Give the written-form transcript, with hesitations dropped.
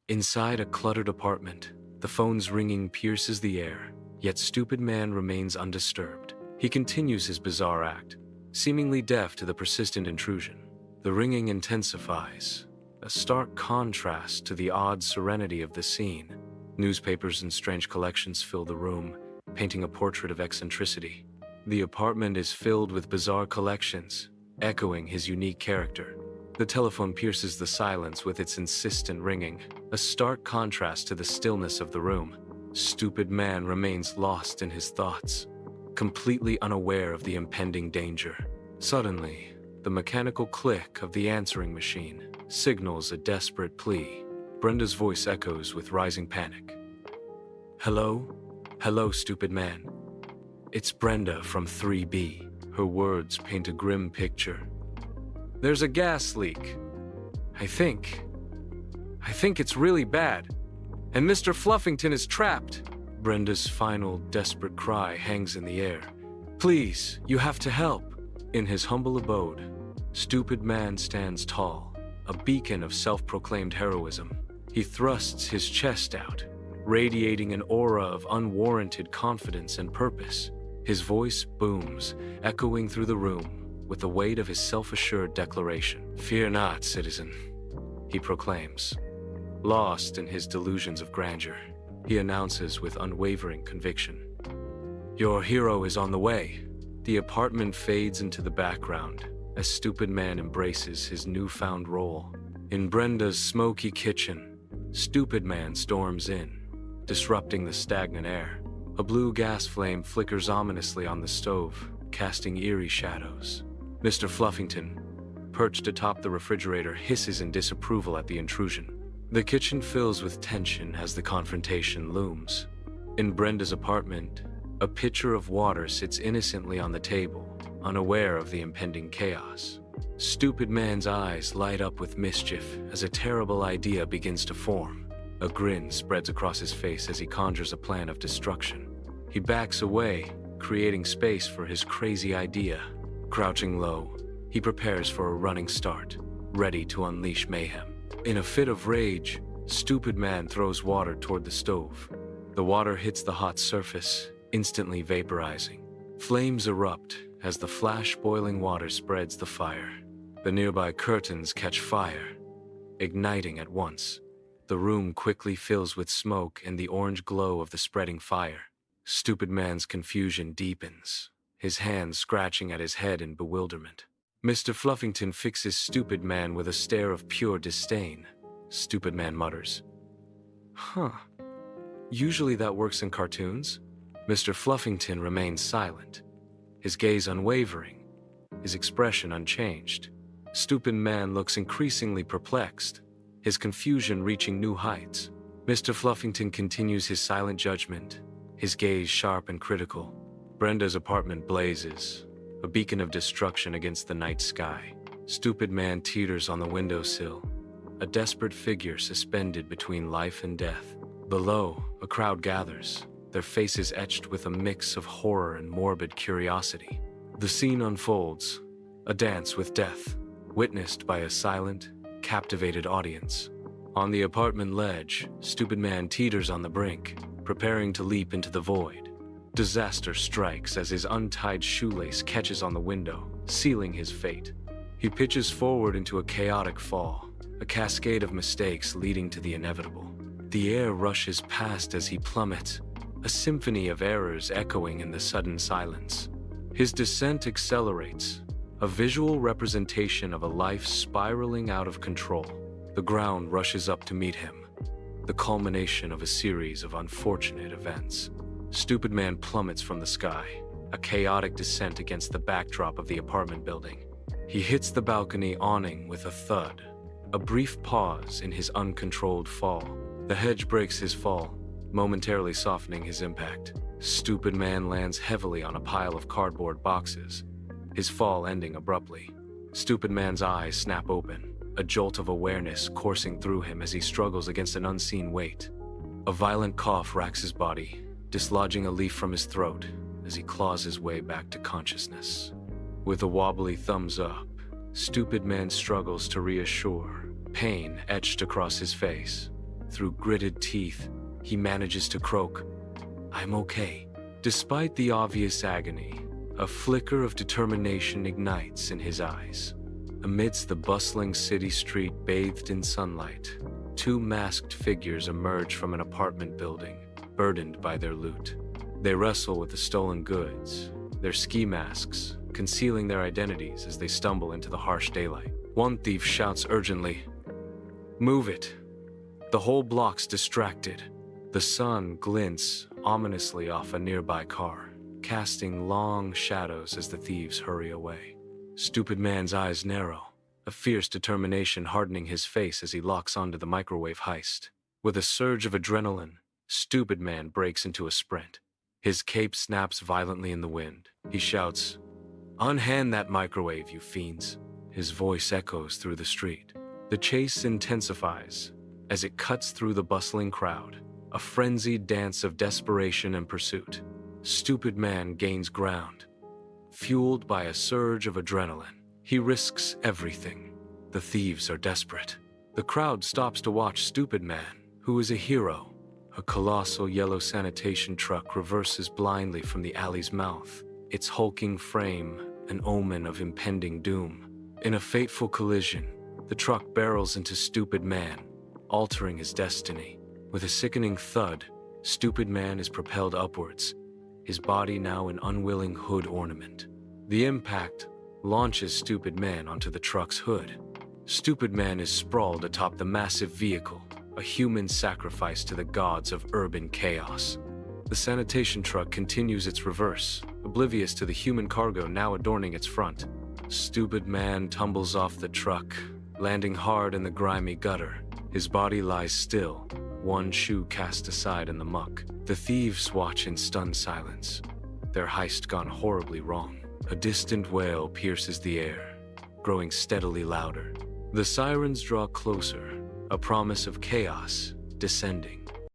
Inside a cluttered apartment, the phone's ringing pierces the air, yet Stupid Man remains undisturbed. He continues his bizarre act, seemingly deaf to the persistent intrusion. The ringing intensifies, a stark contrast to the odd serenity of the scene. Newspapers and strange collections fill the room, painting a portrait of eccentricity. The apartment is filled with bizarre collections, echoing his unique character. The telephone pierces the silence with its insistent ringing, a stark contrast to the stillness of the room. Stupid Man remains lost in his thoughts, completely unaware of the impending danger. Suddenly, the mechanical click of the answering machine signals a desperate plea. Brenda's voice echoes with rising panic. "Hello? Hello, Stupid Man. It's Brenda from 3B. Her words paint a grim picture. "There's a gas leak. I think it's really bad. And Mr. Fluffington is trapped." Brenda's final desperate cry hangs in the air. "Please, you have to help." In his humble abode, Stupid Man stands tall, a beacon of self-proclaimed heroism. He thrusts his chest out, radiating an aura of unwarranted confidence and purpose. His voice booms, echoing through the room with the weight of his self-assured declaration. "Fear not, citizen," he proclaims. Lost in his delusions of grandeur, he announces with unwavering conviction. "Your hero is on the way." The apartment fades into the background as Stupid Man embraces his newfound role. In Brenda's smoky kitchen, Stupid Man storms in, disrupting the stagnant air. A blue gas flame flickers ominously on the stove, casting eerie shadows. Mr. Fluffington, perched atop the refrigerator, hisses in disapproval at the intrusion. The kitchen fills with tension as the confrontation looms. In Brenda's apartment, a pitcher of water sits innocently on the table, unaware of the impending chaos. Stupid Man's eyes light up with mischief as a terrible idea begins to form. A grin spreads across his face as he conjures a plan of destruction. He backs away, creating space for his crazy idea. Crouching low, he prepares for a running start, ready to unleash mayhem. In a fit of rage, Stupid Man throws water toward the stove. The water hits the hot surface, instantly vaporizing. Flames erupt as the flash-boiling water spreads the fire. The nearby curtains catch fire, igniting at once. The room quickly fills with smoke and the orange glow of the spreading fire. Stupid Man's confusion deepens, his hands scratching at his head in bewilderment. Mr. Fluffington fixes Stupid Man with a stare of pure disdain. Stupid Man mutters, "Huh. Usually that works in cartoons." Mr. Fluffington remains silent, his gaze unwavering, his expression unchanged. Stupid Man looks increasingly perplexed, his confusion reaching new heights. Mr. Fluffington continues his silent judgment, his gaze sharp and critical. Brenda's apartment blazes, a beacon of destruction against the night sky. Stupid Man teeters on the windowsill, a desperate figure suspended between life and death. Below, a crowd gathers, their faces etched with a mix of horror and morbid curiosity. The scene unfolds, a dance with death, witnessed by a silent, captivated audience. On the apartment ledge, Stupid Man teeters on the brink, preparing to leap into the void. Disaster strikes as his untied shoelace catches on the window, sealing his fate. He pitches forward into a chaotic fall, a cascade of mistakes leading to the inevitable. The air rushes past as he plummets, a symphony of errors echoing in the sudden silence. His descent accelerates, a visual representation of a life spiraling out of control. The ground rushes up to meet him, the culmination of a series of unfortunate events. Stupid Man plummets from the sky, a chaotic descent against the backdrop of the apartment building. He hits the balcony awning with a thud, a brief pause in his uncontrolled fall. The hedge breaks his fall, momentarily softening his impact. Stupid Man lands heavily on a pile of cardboard boxes, his fall ending abruptly. Stupid Man's eyes snap open, a jolt of awareness coursing through him as he struggles against an unseen weight. A violent cough racks his body, dislodging a leaf from his throat as he claws his way back to consciousness. With a wobbly thumbs up, Stupid Man struggles to reassure, pain etched across his face. Through gritted teeth, he manages to croak, "I'm okay." Despite the obvious agony, a flicker of determination ignites in his eyes. Amidst the bustling city street bathed in sunlight, two masked figures emerge from an apartment building, burdened by their loot. They wrestle with the stolen goods, their ski masks concealing their identities as they stumble into the harsh daylight. One thief shouts urgently, "Move it!" The whole block's distracted. The sun glints ominously off a nearby car, casting long shadows as the thieves hurry away. Stupid Man's eyes narrow, a fierce determination hardening his face as he locks onto the microwave heist. With a surge of adrenaline, Stupid Man breaks into a sprint. His cape snaps violently in the wind. He shouts, "Unhand that microwave, you fiends!" His voice echoes through the street. The chase intensifies as it cuts through the bustling crowd, a frenzied dance of desperation and pursuit. Stupid Man gains ground. Fueled by a surge of adrenaline, he risks everything. The thieves are desperate. The crowd stops to watch Stupid Man, who is a hero. A colossal yellow sanitation truck reverses blindly from the alley's mouth, its hulking frame an omen of impending doom. In a fateful collision, the truck barrels into Stupid Man, altering his destiny. With a sickening thud, Stupid Man is propelled upwards, his body now an unwilling hood ornament. The impact launches Stupid Man onto the truck's hood. Stupid Man is sprawled atop the massive vehicle, a human sacrifice to the gods of urban chaos. The sanitation truck continues its reverse, oblivious to the human cargo now adorning its front. Stupid Man tumbles off the truck, landing hard in the grimy gutter. His body lies still, one shoe cast aside in the muck. The thieves watch in stunned silence, their heist gone horribly wrong. A distant wail pierces the air, growing steadily louder. The sirens draw closer, a promise of chaos descending.